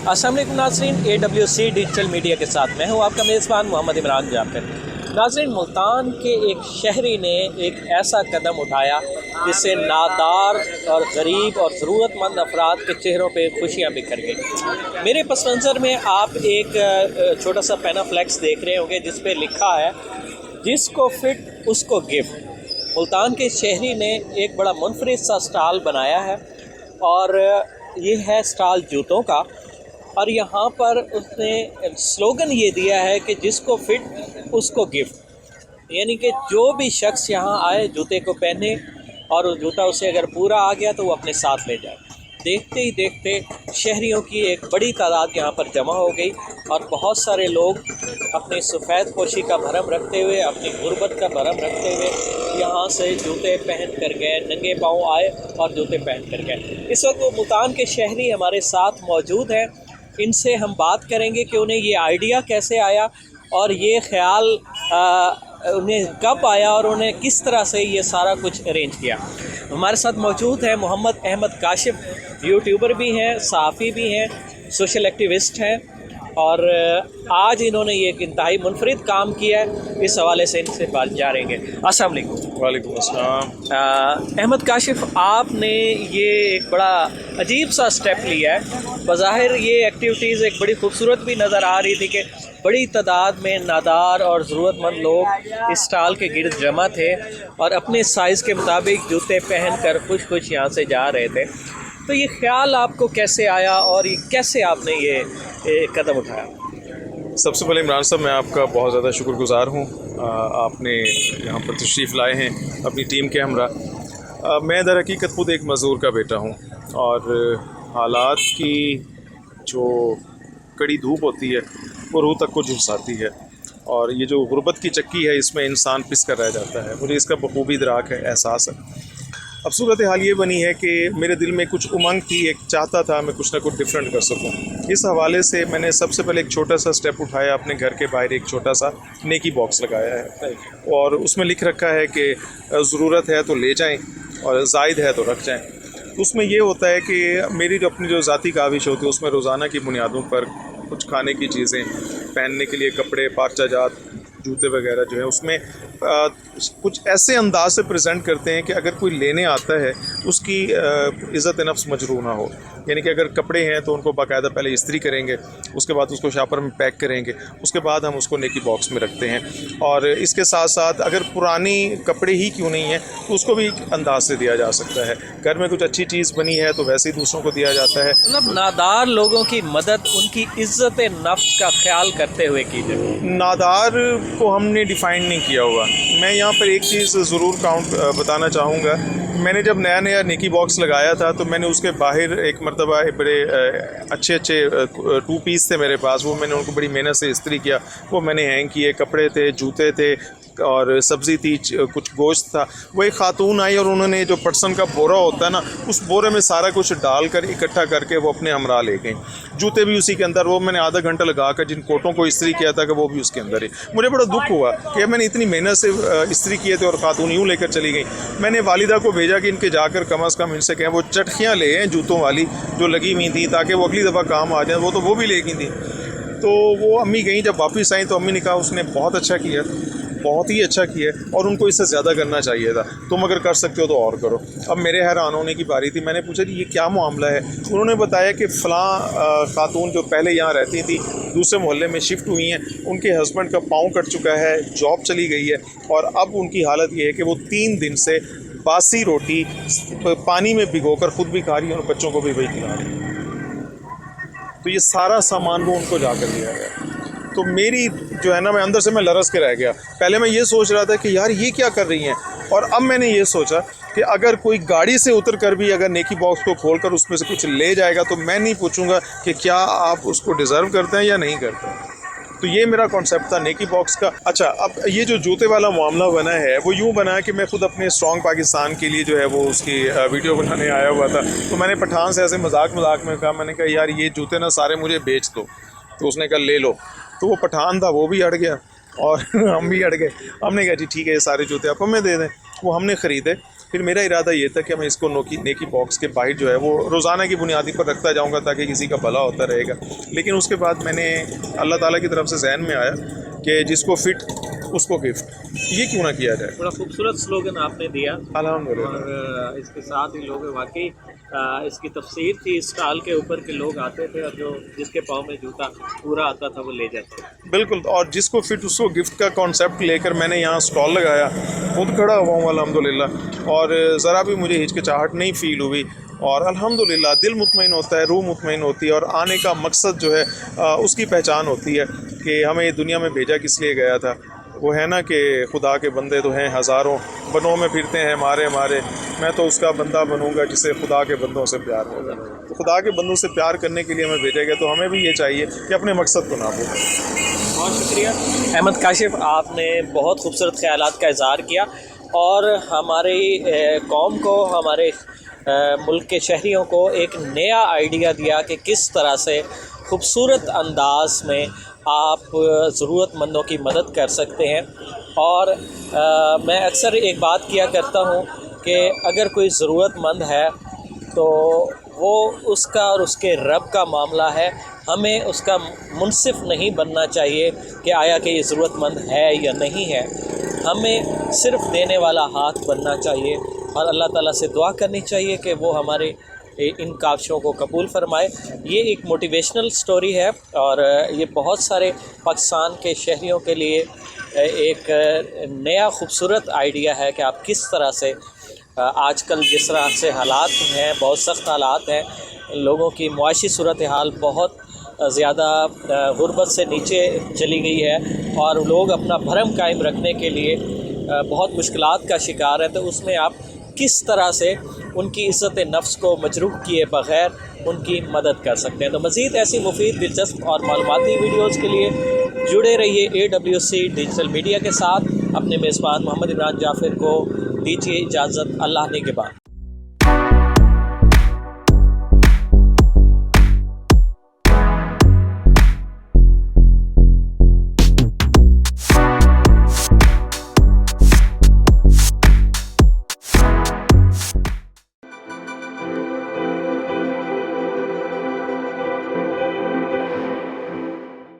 अस्सलाम वालेकुम नाज़रीन, AWC डिजिटल मीडिया के साथ मैं हूँ आपका मेज़बान मोहम्मद इमरान जाफर। नाज़रीन, मुल्तान के एक शहरी ने एक ऐसा कदम उठाया जिससे नादार और गरीब और ज़रूरतमंद अफराद के चेहरों पे खुशियाँ बिखर गई। मेरे पस मंज़र में आप एक छोटा सा पैनाफ्लेक्स देख रहे होंगे जिस पे लिखा है, जिसको फिट उसको गिफ्ट। मुल्तान के शहरी ने एक बड़ा मुनफरिद सा स्टॉल बनाया है और ये है स्टॉल जूतों का। और यहाँ पर उसने स्लोगन ये दिया है कि जिसको फिट उसको गिफ्ट, यानी कि जो भी शख्स यहाँ आए जूते को पहने और वो जूता उसे अगर पूरा आ गया तो वो अपने साथ ले जाए। देखते ही देखते शहरियों की एक बड़ी तादाद यहाँ पर जमा हो गई और बहुत सारे लोग अपनी सफ़ेद पोशी का भरम रखते हुए, अपनी गुर्बत का भरम रखते हुए यहाँ से जूते पहन कर गए, नंगे पाँव आए और जूते पहन कर गए। इस वक्त वो मुल्तान के शहरी हमारे साथ मौजूद हैं। इनसे हम बात करेंगे कि उन्हें ये आइडिया कैसे आया और ये ख़्याल उन्हें कब आया और उन्हें किस तरह से ये सारा कुछ अरेंज किया। हमारे साथ मौजूद है मोहम्मद अहमद काशिफ, यूट्यूबर भी हैं, सहाफ़ी भी हैं, सोशल एक्टिविस्ट हैं और आज इन्होंने ये एक इंतहाई मुनफरिद काम किया है। इस हवाले से इनसे बात जानेंगे। अस्सलाम वालेकुम। वालेकुम अस्सलाम। अहमद काशिफ, आपने ये एक बड़ा अजीब सा स्टेप लिया है। बज़ाहिर ये एक्टिविटीज़ एक बड़ी खूबसूरत भी नज़र आ रही थी कि बड़ी तादाद में नादार और ज़रूरतमंद लोग इस स्टॉल के गिर्द जमा थे और अपने साइज़ के मुताबिक जूते पहन कर खुश खुश यहाँ से जा रहे थे। तो ये ख्याल आपको कैसे आया और ये कैसे आपने ये कदम उठाया? सबसे पहले इमरान साहब, मैं आपका बहुत ज़्यादा शुक्रगुज़ार हूँ। आपने यहाँ पर तशरीफ़ लाए हैं अपनी टीम के हमरा। मैं दर हकीकत खुद एक मज़दूर का बेटा हूँ और हालात की जो कड़ी धूप होती है वो रूह तक को झुलसाती है और ये जो गुर्बत की चक्की है इसमें इंसान पिस कर रह जाता है। मुझे इसका बखूबी इदराक है, एहसास है। अब सूरत हाल ये बनी है कि मेरे दिल में कुछ उमंग थी, एक चाहता था मैं कुछ ना कुछ डिफरेंट कर सकूं। इस हवाले से मैंने सबसे पहले एक छोटा सा स्टेप उठाया, अपने घर के बाहर एक छोटा सा नेकी बॉक्स लगाया है और उसमें लिख रखा है कि ज़रूरत है तो ले जाएं और ज़ायद है तो रख जाएं। तो उसमें ये होता है कि मेरी जो अपनी जो ज़ाती काविश होती है उसमें रोज़ाना की बुनियादों पर कुछ खाने की चीज़ें, पहनने के लिए कपड़े, पार्चाजात, जूते वगैरह जो है उसमें कुछ ऐसे अंदाज से प्रेजेंट करते हैं कि अगर कोई लेने आता है उसकी इज़्ज़त नफ्स मजरूह ना हो। यानी कि अगर कपड़े हैं तो उनको बाकायदा पहले इस्त्री करेंगे, उसके बाद उसको शापर में पैक करेंगे, उसके बाद हम उसको नेकी बॉक्स में रखते हैं। और इसके साथ साथ अगर पुरानी कपड़े ही क्यों नहीं हैं तो उसको भी अंदाज से दिया जा सकता है। घर में कुछ अच्छी चीज़ बनी है तो वैसे ही दूसरों को दिया जाता है। मतलब नादार लोगों की मदद उनकी इज़्ज़त नफ्स का ख्याल करते हुए की जाए। नादार को हमने डिफ़ाइन नहीं किया हुआ। मैं यहाँ पर एक चीज़ ज़रूर बताना चाहूँगा। मैंने जब नया नया नेकी बॉक्स लगाया था तो मैंने उसके बाहर एक मरतबा बड़े अच्छे 2 पीस थे मेरे पास, वो मैंने उनको बड़ी मेहनत से इस्त्री किया, वो मैंने हैंग किए। कपड़े थे, जूते थे और सब्ज़ी थी, कुछ गोश्त था। वो एक खातून आई और उन्होंने जो पटसन का बोरा होता है ना, उस बोरे में सारा कुछ डालकर इकट्ठा करके वो अपने हमरा ले गई। जूते भी उसी के अंदर, वो मैंने आधा घंटा लगा कर जिन कोटों को इस्त्री किया था कि वो भी उसके अंदर ही। मुझे बड़ा दुख हुआ कि मैंने इतनी मेहनत से इस्त्री किए थे और खातून यूँ लेकर चली गई। मैंने वालिदा को भेजा कि इनके जाकर कम अज़ कम इनसे कहें वो चटखियाँ ले आएँ जूतों वाली जो लगी हुई थी, ताकि वो अगली दफ़ा काम आ जाए। वो भी ले गई थी। तो वो अम्मी गई, जब वापस आई तो अम्मी ने कहा उसने बहुत अच्छा किया, बहुत ही अच्छा किया और उनको इससे ज़्यादा करना चाहिए था, तुम अगर कर सकते हो तो और करो। अब मेरे हैरान होने की बारी थी। मैंने पूछा कि ये क्या मामला है? उन्होंने बताया कि फ़लाँ खातून जो पहले यहाँ रहती थी दूसरे मोहल्ले में शिफ्ट हुई हैं, उनके हस्बैंड का पाँव कट चुका है, जॉब चली गई है और अब उनकी हालत ये है कि वो 3 दिन से बासी रोटी पानी में भिगोकर खुद भी खा रही है और बच्चों को भी वही खिला रही है। तो ये सारा सामान वो उनको जाकर दिया गया। तो मेरी जो है ना, मैं अंदर से मैं लरस के रह गया। पहले मैं ये सोच रहा था कि यार ये क्या कर रही हैं, और अब मैंने ये सोचा कि अगर कोई गाड़ी से उतर कर भी अगर नेकी बॉक्स को खोलकर उसमें से कुछ ले जाएगा तो मैं नहीं पूछूंगा कि क्या आप उसको डिज़र्व करते हैं या नहीं करते हैं। तो ये मेरा कॉन्सेप्ट था नेकी बॉक्स का। अच्छा, अब ये जो जूते वाला मामला बना है वो यूँ बना है कि मैं खुद अपने स्ट्रॉन्ग पाकिस्तान के लिए जो है वो उसकी वीडियो बनाने आया हुआ था। तो मैंने पठान से ऐसे मजाक में कहा, मैंने कहा यार ये जूते ना सारे मुझे बेच दो। तो उसने कहा ले लो। तो वो पठान था, वो भी अड़ गया और हम भी अड़ गए। हमने कहा जी ठीक है, ये सारे जूते आप हमें दे दें। वो हमने ख़रीदे फिर मेरा इरादा ये था कि मैं इसको नेकी बॉक्स के बाहर जो है वो रोज़ाना की बुनियादी पर रखता जाऊँगा ताकि किसी का भला होता रहेगा। लेकिन उसके बाद मैंने अल्लाह ताला की तरफ से जहन में आया कि जिसको फिट उसको गिफ्ट, ये क्यों ना किया जाए। बड़ा खूबसूरत स्लोगन आपने दिया अल्हम्दुलिल्लाह। और इसके साथ ही लोग वाकई इसकी तफसीर थी, इस स्टॉल के ऊपर के लोग आते थे और जो जिसके पाँव में जूता पूरा आता था वो ले जाते थे। बिल्कुल, और जिसको फिट उसको गिफ्ट का कॉन्सेप्ट लेकर मैंने यहाँ स्टॉल लगाया, खुद खड़ा हुआ हूँ अल्हम्दुलिल्लाह, और ज़रा भी मुझे हिचकिचाहट नहीं फ़ील हुई और अल्हम्दुलिल्लाह दिल मुतमईन होता है, रूह मुतमईन होती है और आने का मकसद जो है उसकी पहचान होती है कि हमें ये दुनिया में भेजा किस लिए गया था। वो है ना कि खुदा के बंदे तो हैं हज़ारों, बनों में फिरते हैं मारे मारे, मैं तो उसका बंदा बनूंगा जिसे खुदा के बंदों से प्यार होगा। तो खुदा के बंदों से प्यार करने के लिए हमें भेजा गया, तो हमें भी ये चाहिए कि अपने मकसद को ना भूलें। बहुत शुक्रिया अहमद काशिफ, आपने बहुत खूबसूरत ख्यालात का इज़हार किया और हमारी कौम को, हमारे मुल्क के शहरियों को एक नया आइडिया दिया कि किस तरह से खूबसूरत अंदाज में आप ज़रूरतमंदों की मदद कर सकते हैं। और मैं अक्सर एक बात किया करता हूँ कि अगर कोई ज़रूरतमंद है तो वो उसका और उसके रब का मामला है, हमें उसका मुनसिफ नहीं बनना चाहिए कि आया कि ये ज़रूरतमंद है या नहीं है। हमें सिर्फ़ देने वाला हाथ बनना चाहिए और अल्लाह ताला से दुआ करनी चाहिए कि वो हमारे इन काविशों को कबूल फरमाए। ये एक मोटिवेशनल स्टोरी है और ये बहुत सारे पाकिस्तान के शहरियों के लिए एक नया खूबसूरत आइडिया है कि आप किस तरह से आजकल जिस तरह से हालात हैं, बहुत सख्त हालात हैं, लोगों की मुआशी सूरत हाल बहुत ज़्यादा गुर्बत से नीचे चली गई है और लोग अपना भरम कायम रखने के लिए बहुत मुश्किलात का शिकार है। तो उसमें आप किस तरह से उनकी इज़्ज़त नफ्स को मजरूह किए बग़ैर उनकी मदद कर सकते हैं। तो मज़ीद ऐसी मुफीद, दिलचस्प और मालूमाती वीडियोज़ के लिए जुड़े रहिए AWC डिजिटल मीडिया के साथ। अपने मेज़बान मोहम्मद इमरान जाफ़िर को दीजिए इजाज़त। अल्लाह ने के बाद।